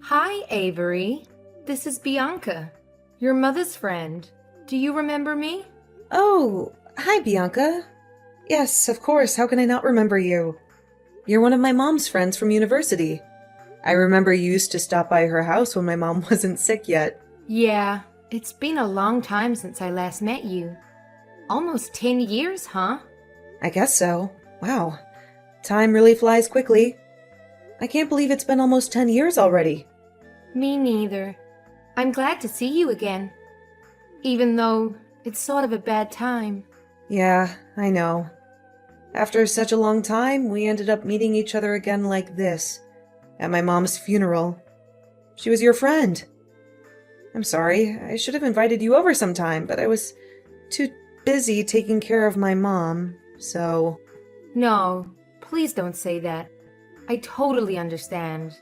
Hi, Avery. This is Bianca, your mother's friend. Do you remember me? Oh, hi, Bianca. Yes, of course. How can I not remember you? You're one of my mom's friends from university. I remember you used to stop by her house when my mom wasn't sick yet. Yeah, it's been a long time since I last met you. Almost 10 years, huh? I guess so. Wow. Time really flies quickly. I can't believe it's been almost 10 years already. Me neither. I'm glad to see you again. Even though it's sort of a bad time. Yeah, I know. After such a long time, we ended up meeting each other again like this, at my mom's funeral. She was your friend. I'm sorry, I should have invited you over sometime, but I was too busy taking care of my mom, so... No, please don't say that. I totally understand.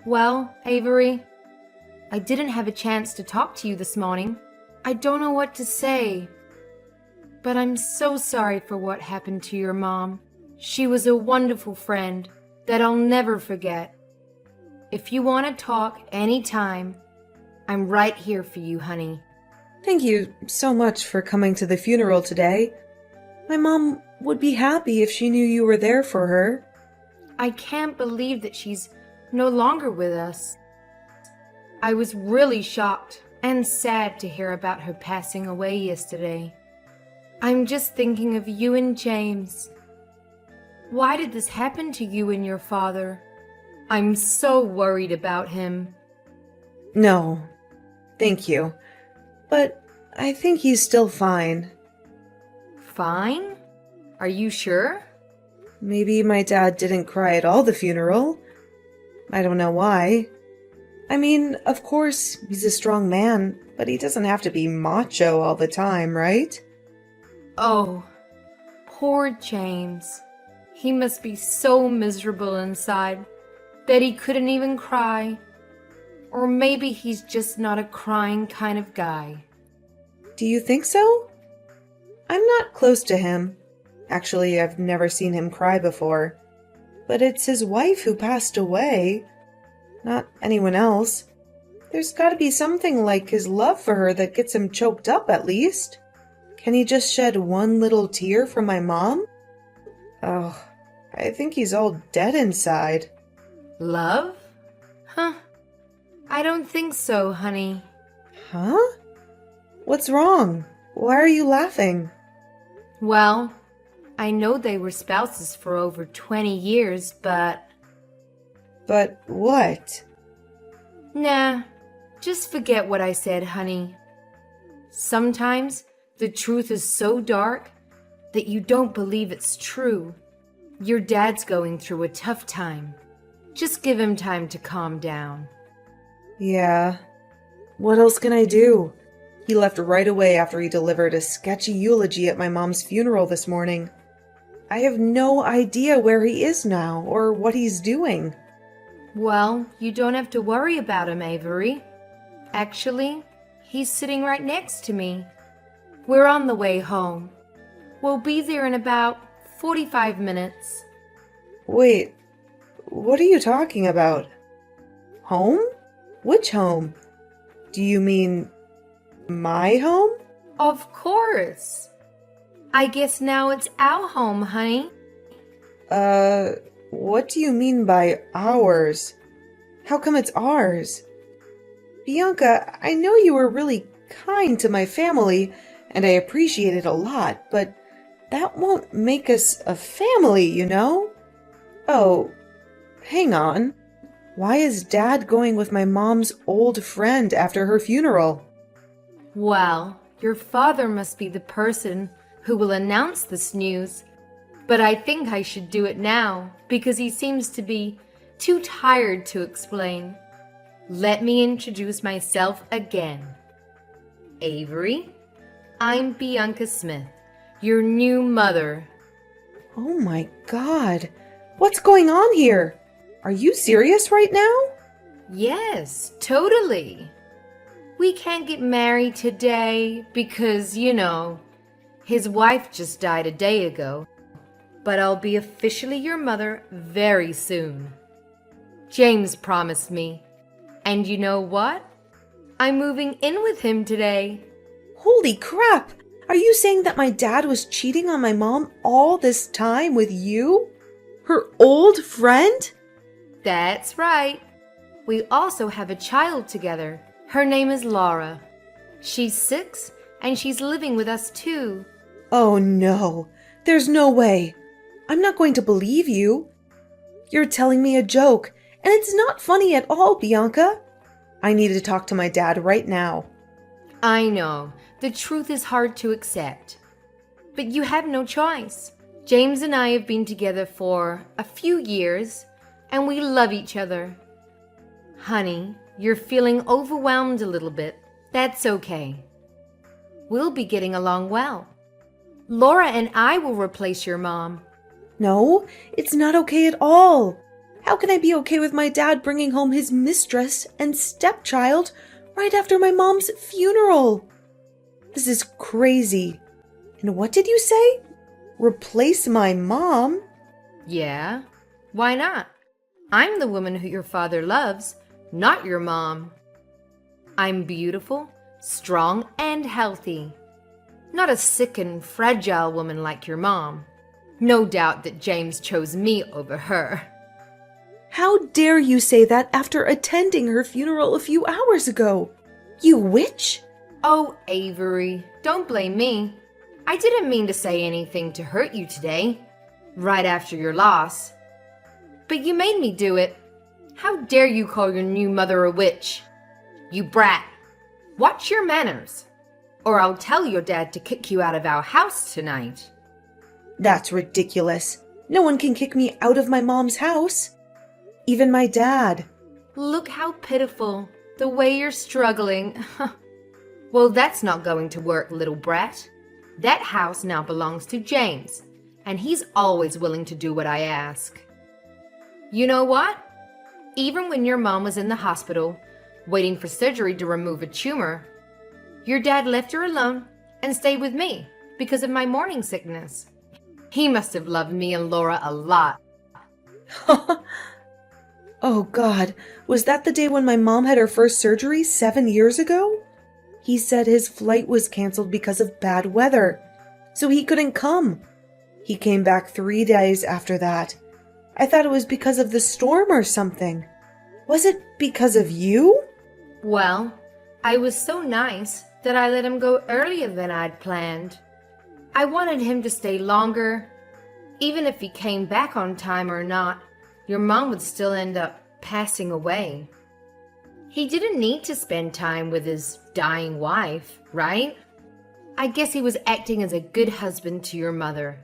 Well, Avery, I didn't have a chance to talk to you this morning. I don't know what to say. But I'm so sorry for what happened to your mom. She was a wonderful friend that I'll never forget. If you want to talk anytime, I'm right here for you, honey. Thank you so much for coming to the funeral today. My mom would be happy if she knew you were there for her. I can't believe that she's no longer with us. I was really shocked and sad to hear about her passing away yesterday. I'm just thinking of you and James. Why did this happen to you and your father? I'm so worried about him. No, thank you. But I think he's still fine. Fine? Are you sure? Maybe my dad didn't cry at all the funeral. I don't know why. I mean, of course, he's a strong man, but he doesn't have to be macho all the time, right? Oh, poor James. He must be so miserable inside that he couldn't even cry. Or maybe he's just not a crying kind of guy. Do you think so? I'm not close to him. Actually, I've never seen him cry before. But it's his wife who passed away, not anyone else. There's gotta be something like his love for her that gets him choked up at least. Can he just shed one little tear for my mom? Oh, I think he's all dead inside. Love? Huh. I don't think so, honey. Huh? What's wrong? Why are you laughing? Well, I know they were spouses for over 20 years, but... But what? Nah, just forget what I said, honey. Sometimes the truth is so dark that you don't believe it's true. Your dad's going through a tough time. Just give him time to calm down. Yeah. What else can I do? He left right away after he delivered a sketchy eulogy at my mom's funeral this morning. I have no idea where he is now or what he's doing. Well, you don't have to worry about him, Avery. Actually, he's sitting right next to me. We're on the way home. We'll be there in about 45 minutes. Wait, what are you talking about? Home? Which home? Do you mean my home? Of course. I guess now it's our home, honey. What do you mean by ours? How come it's ours? Bianca, I know you were really kind to my family, and I appreciate it a lot, but that won't make us a family, you know? Oh, hang on. Why is Dad going with my mom's old friend after her funeral? Well, your father must be the person who will announce this news. But I think I should do it now because he seems to be too tired to explain. Let me introduce myself again. Avery, I'm Bianca Smith, your new mother. Oh my God. What's going on here? Are you serious right now? Yes, totally. We can't get married today because, his wife just died a day ago. But I'll be officially your mother very soon. James promised me. And you know what? I'm moving in with him today. Holy crap! Are you saying that my dad was cheating on my mom all this time with you? Her old friend? That's right. We also have a child together. Her name is Laura. She's 6 and she's living with us too. Oh no, there's no way. I'm not going to believe you. You're telling me a joke, and it's not funny at all, Bianca. I need to talk to my dad right now. I know, the truth is hard to accept. But you have no choice. James and I have been together for a few years, and we love each other. Honey, you're feeling overwhelmed a little bit. That's okay. We'll be getting along well. Laura and I will replace your mom. No, it's not okay at all. How can I be okay with my dad bringing home his mistress and stepchild right after my mom's funeral? This is crazy. And what did you say? Replace my mom? Yeah, why not? I'm the woman who your father loves, not your mom. I'm beautiful, strong, and healthy. Not a sick and fragile woman like your mom. No doubt that James chose me over her. How dare you say that after attending her funeral a few hours ago? You witch! Oh, Avery, don't blame me. I didn't mean to say anything to hurt you today, right after your loss. But you made me do it. How dare you call your new mother a witch? You brat. Watch your manners, or I'll tell your dad to kick you out of our house tonight. That's ridiculous. No one can kick me out of my mom's house. Even my dad. Look how pitiful, the way you're struggling. Well, that's not going to work, little brat. That house now belongs to James, and he's always willing to do what I ask. You know what? Even when your mom was in the hospital, waiting for surgery to remove a tumor, your dad left her alone and stayed with me because of my morning sickness. He must have loved me and Laura a lot. Oh God, was that the day when my mom had her first surgery 7 years ago? He said his flight was canceled because of bad weather, so he couldn't come. He came back 3 days after that. I thought it was because of the storm or something. Was it because of you? Well, I was so nice that I let him go earlier than I'd planned. I wanted him to stay longer. Even if he came back on time or not, your mom would still end up passing away. He didn't need to spend time with his dying wife, right? I guess he was acting as a good husband to your mother.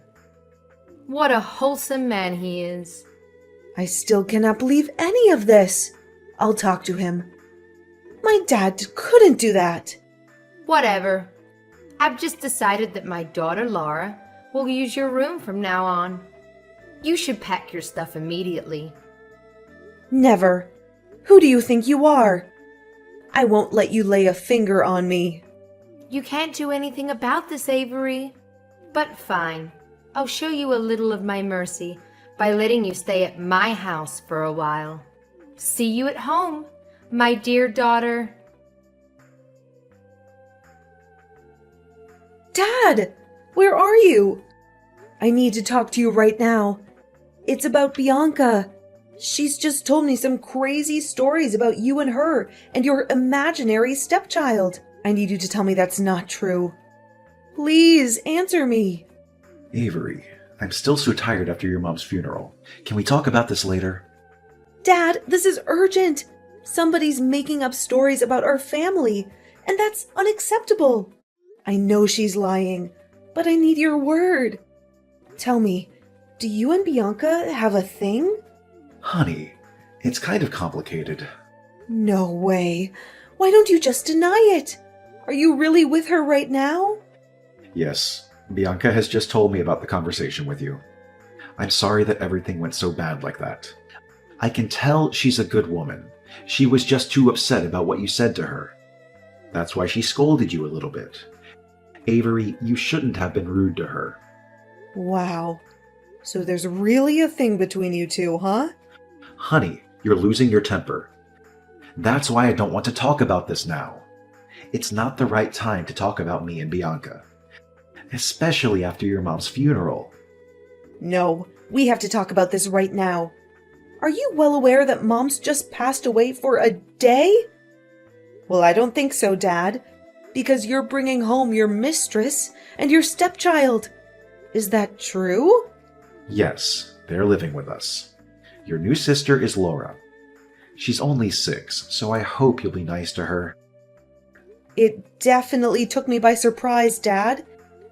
What a wholesome man he is. I still cannot believe any of this. I'll talk to him. My dad couldn't do that. Whatever. I've just decided that my daughter Laura will use your room from now on. You should pack your stuff immediately. Never. Who do you think you are? I won't let you lay a finger on me. You can't do anything about this, Avery. But fine. I'll show you a little of my mercy by letting you stay at my house for a while. See you at home, my dear daughter. Dad! Where are you? I need to talk to you right now. It's about Bianca. She's just told me some crazy stories about you and her and your imaginary stepchild. I need you to tell me that's not true. Please answer me. Avery, I'm still so tired after your mom's funeral. Can we talk about this later? Dad, this is urgent. Somebody's making up stories about our family, and that's unacceptable. I know she's lying, but I need your word. Tell me, do you and Bianca have a thing? Honey, it's kind of complicated. No way. Why don't you just deny it? Are you really with her right now? Yes, Bianca has just told me about the conversation with you. I'm sorry that everything went so bad like that. I can tell she's a good woman. She was just too upset about what you said to her. That's why she scolded you a little bit. Avery, you shouldn't have been rude to her. Wow. So there's really a thing between you two, huh? Honey, you're losing your temper. That's why I don't want to talk about this now. It's not the right time to talk about me and Bianca, especially after your mom's funeral. No, we have to talk about this right now. Are you well aware that Mom's just passed away for a day? Well, I don't think so, Dad, because you're bringing home your mistress and your stepchild. Is that true? Yes, they're living with us. Your new sister is Laura. She's only 6, so I hope you'll be nice to her. It definitely took me by surprise, Dad.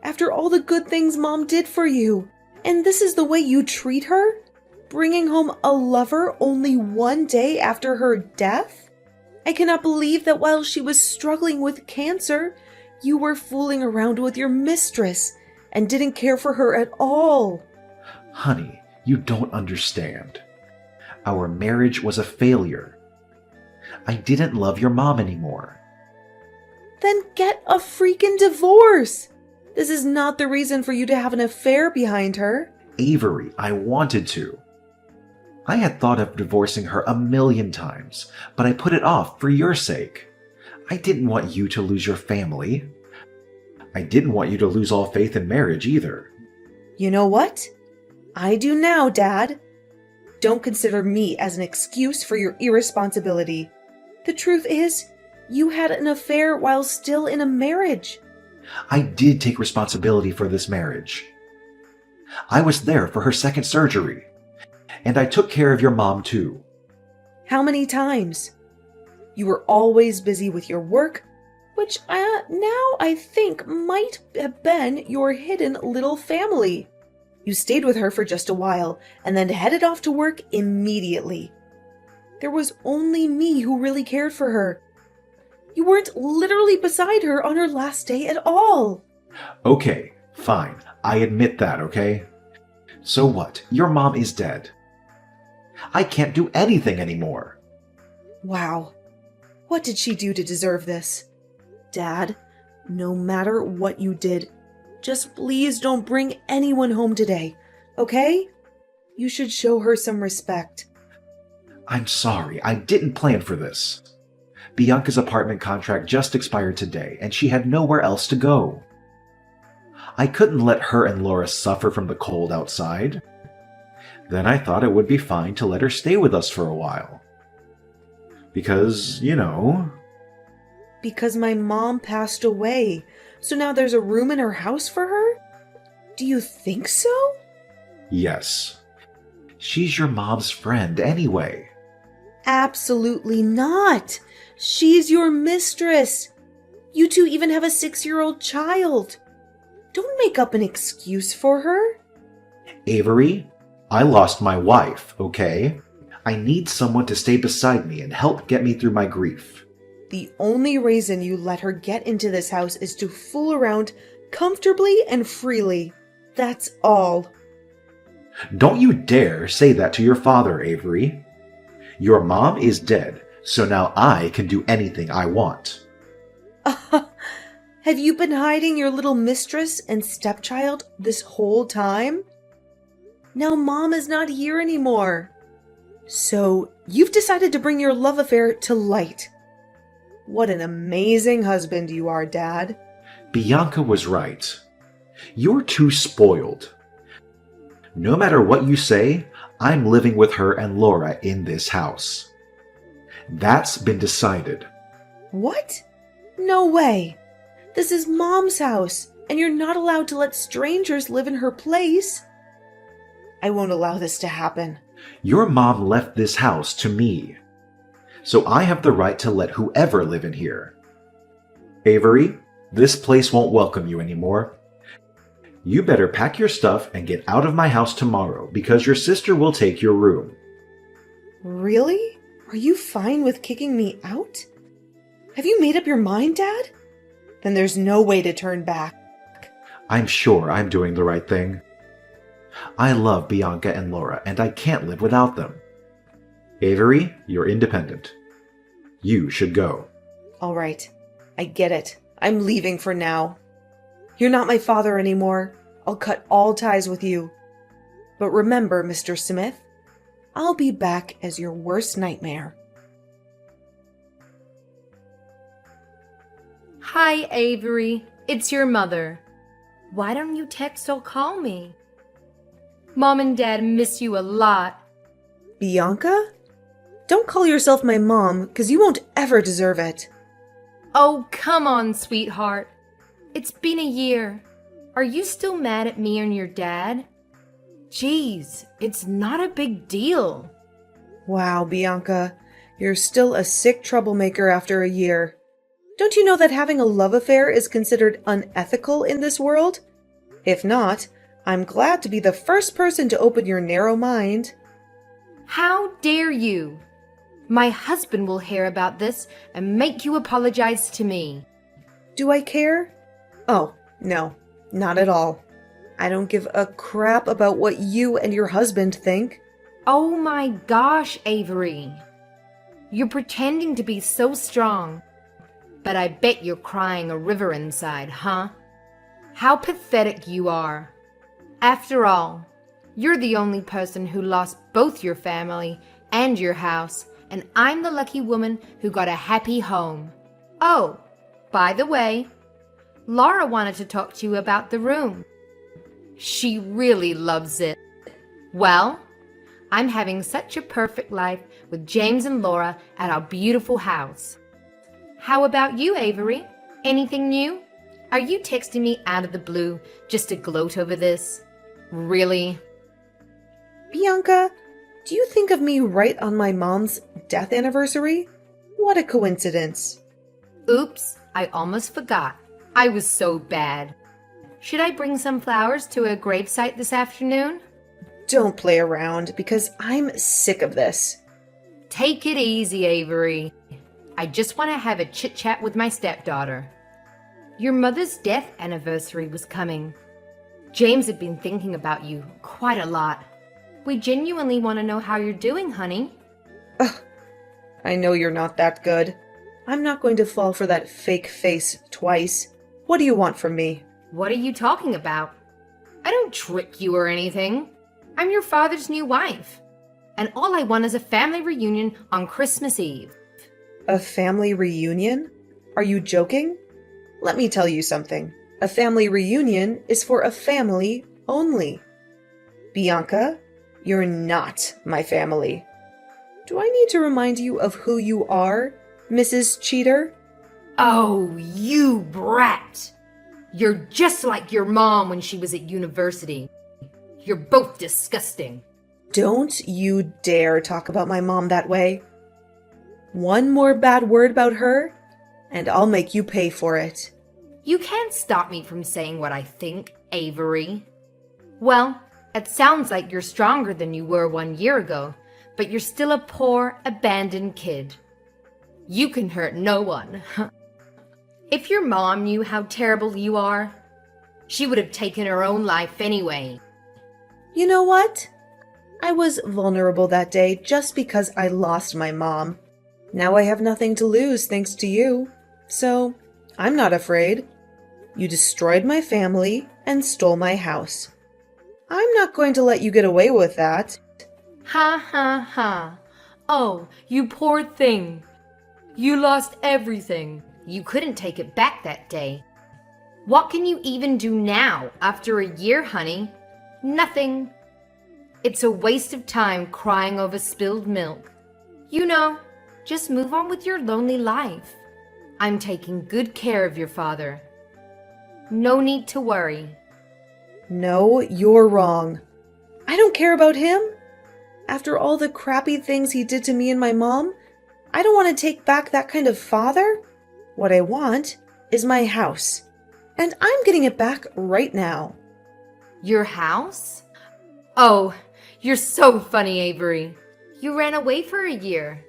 After all the good things Mom did for you. And this is the way you treat her? Bringing home a lover only one day after her death? I cannot believe that while she was struggling with cancer, you were fooling around with your mistress and didn't care for her at all. Honey, you don't understand. Our marriage was a failure. I didn't love your mom anymore. Then get a freaking divorce! This is not the reason for you to have an affair behind her. Avery, I wanted to. I had thought of divorcing her a million times, but I put it off for your sake. I didn't want you to lose your family. I didn't want you to lose all faith in marriage either. You know what? I do now, Dad. Don't consider me as an excuse for your irresponsibility. The truth is, you had an affair while still in a marriage. I did take responsibility for this marriage. I was there for her second surgery. And I took care of your mom too. How many times? You were always busy with your work, which now I think might have been your hidden little family. You stayed with her for just a while and then headed off to work immediately. There was only me who really cared for her. You weren't literally beside her on her last day at all. Okay, fine. I admit that, okay? So what? Your mom is dead. I can't do anything anymore. Wow. What did she do to deserve this? Dad, no matter what you did, just please don't bring anyone home today, okay? You should show her some respect. I'm sorry, I didn't plan for this. Bianca's apartment contract just expired today, and she had nowhere else to go. I couldn't let her and Laura suffer from the cold outside. Then I thought it would be fine to let her stay with us for a while. Because, you know... Because my mom passed away, so now there's a room in her house for her? Do you think so? Yes. She's your mom's friend anyway. Absolutely not. She's your mistress. You two even have a 6-year-old child. Don't make up an excuse for her. Avery, I lost my wife, okay? I need someone to stay beside me and help get me through my grief. The only reason you let her get into this house is to fool around comfortably and freely. That's all. Don't you dare say that to your father, Avery. Your mom is dead, so now I can do anything I want. Have you been hiding your little mistress and stepchild this whole time? Now Mom is not here anymore. So you've decided to bring your love affair to light. What an amazing husband you are, Dad. Bianca was right. You're too spoiled. No matter what you say, I'm living with her and Laura in this house. That's been decided. What? No way. This is Mom's house, and you're not allowed to let strangers live in her place. I won't allow this to happen. Your mom left this house to me, so I have the right to let whoever live in here. Avery, this place won't welcome you anymore. You better pack your stuff and get out of my house tomorrow, because your sister will take your room. Really? Are you fine with kicking me out? Have you made up your mind, Dad? Then there's no way to turn back. I'm sure I'm doing the right thing. I love Bianca and Laura, and I can't live without them. Avery, you're independent. You should go. All right. I get it. I'm leaving for now. You're not my father anymore. I'll cut all ties with you. But remember, Mr. Smith, I'll be back as your worst nightmare. Hi, Avery. It's your mother. Why don't you text or call me? Mom and Dad miss you a lot. Bianca? Don't call yourself my mom, 'cause you won't ever deserve it. Oh, come on, sweetheart. It's been a year. Are you still mad at me and your dad? Geez, it's not a big deal. Wow, Bianca, you're still a sick troublemaker after a year. Don't you know that having a love affair is considered unethical in this world? If not, I'm glad to be the first person to open your narrow mind. How dare you? My husband will hear about this and make you apologize to me. Do I care? Oh, no, not at all. I don't give a crap about what you and your husband think. Oh my gosh, Avery. You're pretending to be so strong, but I bet you're crying a river inside, huh? How pathetic you are. After all, you're the only person who lost both your family and your house, and I'm the lucky woman who got a happy home. Oh, by the way, Laura wanted to talk to you about the room. She really loves it. Well, I'm having such a perfect life with James and Laura at our beautiful house. How about you, Avery? Anything new? Are you texting me out of the blue just to gloat over this? Really? Bianca, do you think of me right on my mom's death anniversary? What a coincidence. Oops, I almost forgot. I was so bad. Should I bring some flowers to a gravesite this afternoon? Don't play around, because I'm sick of this. Take it easy, Avery. I just want to have a chit-chat with my stepdaughter. Your mother's death anniversary was coming. James had been thinking about you quite a lot. We genuinely want to know how you're doing, honey. Ugh, I know you're not that good. I'm not going to fall for that fake face twice. What do you want from me? What are you talking about? I don't trick you or anything. I'm your father's new wife. And all I want is a family reunion on Christmas Eve. A family reunion? Are you joking? Let me tell you something. A family reunion is for a family only. Bianca, you're not my family. Do I need to remind you of who you are, Mrs. Cheater? Oh, you brat! You're just like your mom when she was at university. You're both disgusting. Don't you dare talk about my mom that way. One more bad word about her, and I'll make you pay for it. You can't stop me from saying what I think, Avery. Well, it sounds like you're stronger than you were 1 year ago, but you're still a poor, abandoned kid. You can hurt no one. If your mom knew how terrible you are, she would have taken her own life anyway. You know what? I was vulnerable that day just because I lost my mom. Now I have nothing to lose thanks to you. So, I'm not afraid. You destroyed my family and stole my house. I'm not going to let you get away with that. Ha ha ha. Oh, you poor thing. You lost everything. You couldn't take it back that day. What can you even do now after a year, honey? Nothing. It's a waste of time crying over spilled milk. You know, just move on with your lonely life. I'm taking good care of your father. No need to worry. No, you're wrong. I don't care about him. After all the crappy things he did to me and my mom, I don't want to take back that kind of father. What I want is my house. And I'm getting it back right now. Your house? Oh, you're so funny, Avery. You ran away for a year.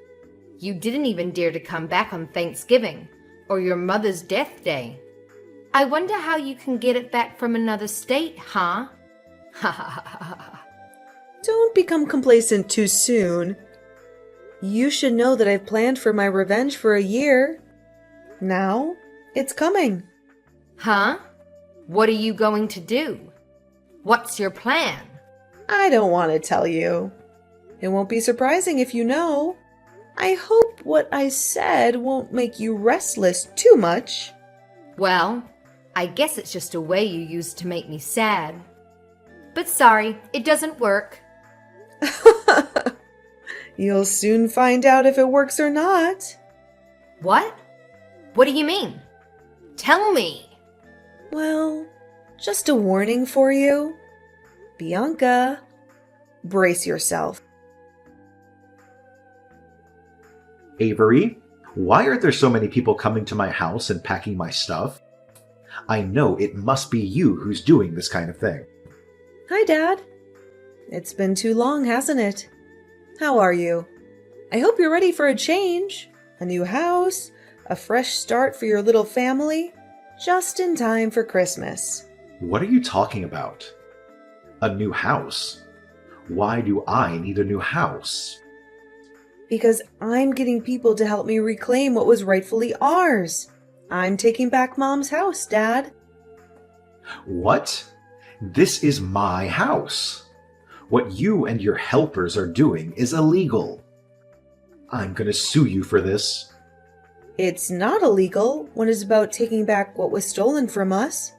You didn't even dare to come back on Thanksgiving or your mother's death day. I wonder how you can get it back from another state, huh? Ha ha ha ha. Don't become complacent too soon. You should know that I've planned for my revenge for a year. Now, it's coming. Huh? What are you going to do? What's your plan? I don't want to tell you. It won't be surprising if you know. I hope what I said won't make you restless too much. Well, I guess it's just a way you use to make me sad. But sorry, it doesn't work. You'll soon find out if it works or not. What? What do you mean? Tell me. Well, just a warning for you. Bianca, brace yourself. Avery, why are there so many people coming to my house and packing my stuff? I know it must be you who's doing this kind of thing. Hi, Dad. It's been too long, hasn't it? How are you? I hope you're ready for a change. A new house, a fresh start for your little family, just in time for Christmas. What are you talking about? A new house? Why do I need a new house? Because I'm getting people to help me reclaim what was rightfully ours. I'm taking back Mom's house, Dad. What? This is my house. What you and your helpers are doing is illegal. I'm gonna sue you for this. It's not illegal when it's about taking back what was stolen from us.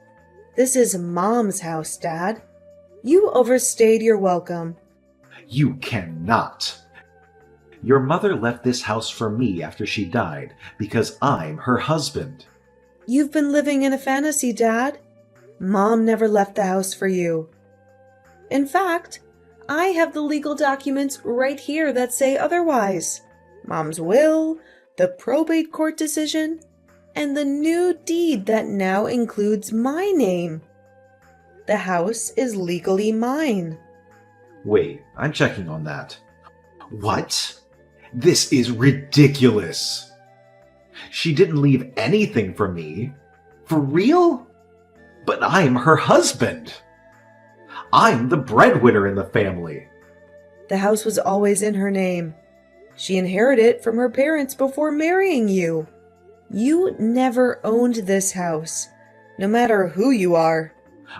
This is Mom's house, Dad. You overstayed your welcome. You cannot. Your mother left this house for me after she died because I'm her husband. You've been living in a fantasy, Dad. Mom never left the house for you. In fact, I have the legal documents right here that say otherwise. Mom's will, the probate court decision, and the new deed that now includes my name. The house is legally mine. Wait, I'm checking on that. What? This is ridiculous. She didn't leave anything for me. For real? But I'm her husband. I'm the breadwinner in the family. The house was always in her name. She inherited it from her parents before marrying you. You never owned this house, no matter who you are.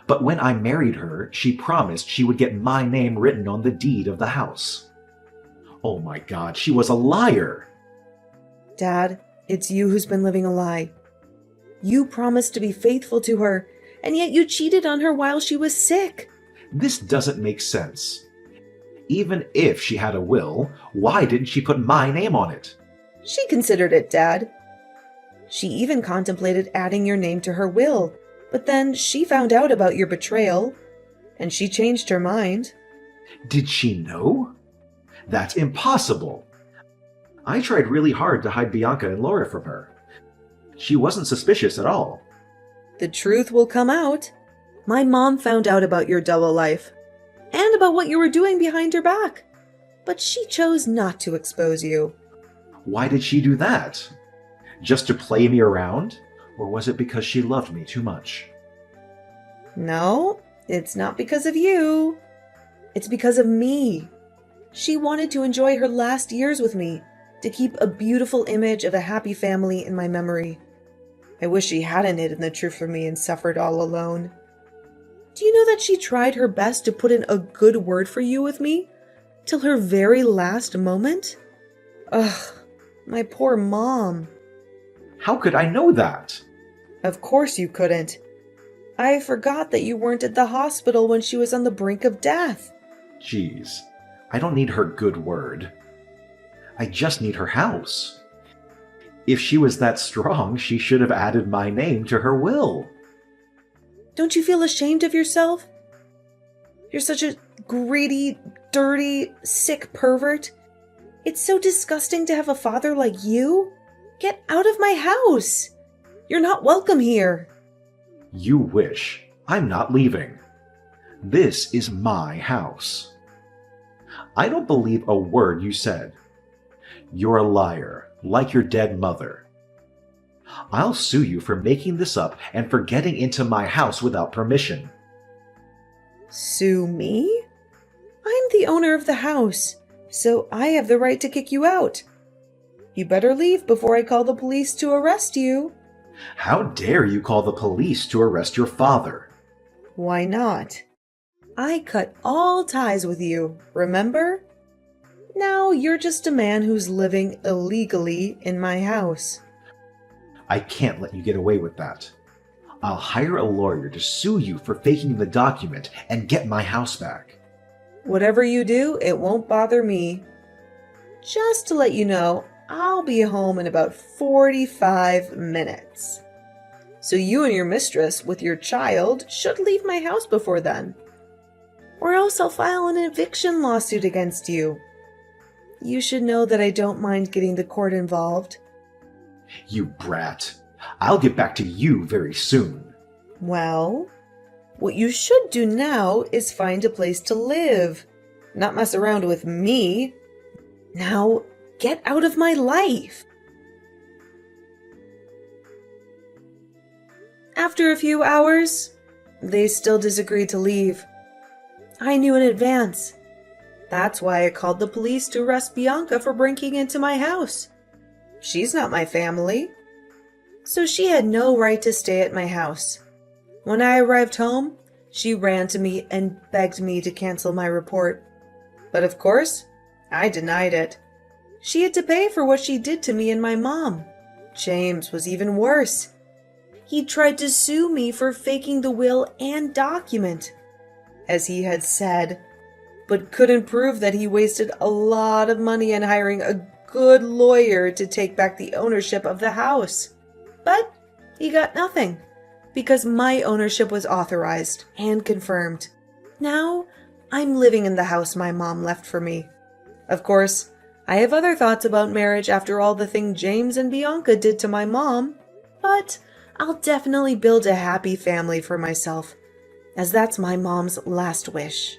But when I married her, she promised she would get my name written on the deed of the house. Oh my God, she was a liar. Dad, it's you who's been living a lie. You promised to be faithful to her, and yet you cheated on her while she was sick. This doesn't make sense. Even if she had a will, why didn't she put my name on it? She considered it, Dad. She even contemplated adding your name to her will, but then she found out about your betrayal, and she changed her mind. Did she know? That's impossible. I tried really hard to hide Bianca and Laura from her. She wasn't suspicious at all. The truth will come out. My mom found out about your double life, and about what you were doing behind her back, but she chose not to expose you. Why did she do that? Just to play me around? Or was it because she loved me too much? No, it's not because of you. It's because of me. She wanted to enjoy her last years with me, to keep a beautiful image of a happy family in my memory. I wish she hadn't hidden the truth from me and suffered all alone. Do you know that she tried her best to put in a good word for you with me, till her very last moment? Ugh, my poor mom. How could I know that? Of course you couldn't. I forgot that you weren't at the hospital when she was on the brink of death. Jeez, I don't need her good word. I just need her house. If she was that strong, she should have added my name to her will. Don't you feel ashamed of yourself? You're such a greedy, dirty, sick pervert. It's so disgusting to have a father like you. Get out of my house. You're not welcome here. You wish. I'm not leaving. This is my house. I don't believe a word you said. You're a liar, like your dead mother. I'll sue you for making this up and for getting into my house without permission. Sue me? I'm the owner of the house, so I have the right to kick you out. You better leave before I call the police to arrest you. How dare you call the police to arrest your father? Why not? I cut all ties with you, remember? Now you're just a man who's living illegally in my house. I can't let you get away with that. I'll hire a lawyer to sue you for faking the document and get my house back. Whatever you do, it won't bother me. Just to let you know, I'll be home in about 45 minutes. So you and your mistress with your child should leave my house before then. Or else I'll file an eviction lawsuit against you. You should know that I don't mind getting the court involved. You brat. I'll get back to you very soon. Well, what you should do now is find a place to live, not mess around with me. Now, get out of my life. After a few hours, they still disagreed to leave. I knew in advance. That's why I called the police to arrest Bianca for breaking into my house. She's not my family, so she had no right to stay at my house. When I arrived home, she ran to me and begged me to cancel my report. But of course, I denied it. She had to pay for what she did to me and my mom. James was even worse. He tried to sue me for faking the will and document, as he had said, but couldn't prove that he wasted a lot of money on hiring a good lawyer to take back the ownership of the house. But he got nothing, because my ownership was authorized and confirmed. Now, I'm living in the house my mom left for me. Of course, I have other thoughts about marriage after all the thing James and Bianca did to my mom, but I'll definitely build a happy family for myself, as that's my mom's last wish.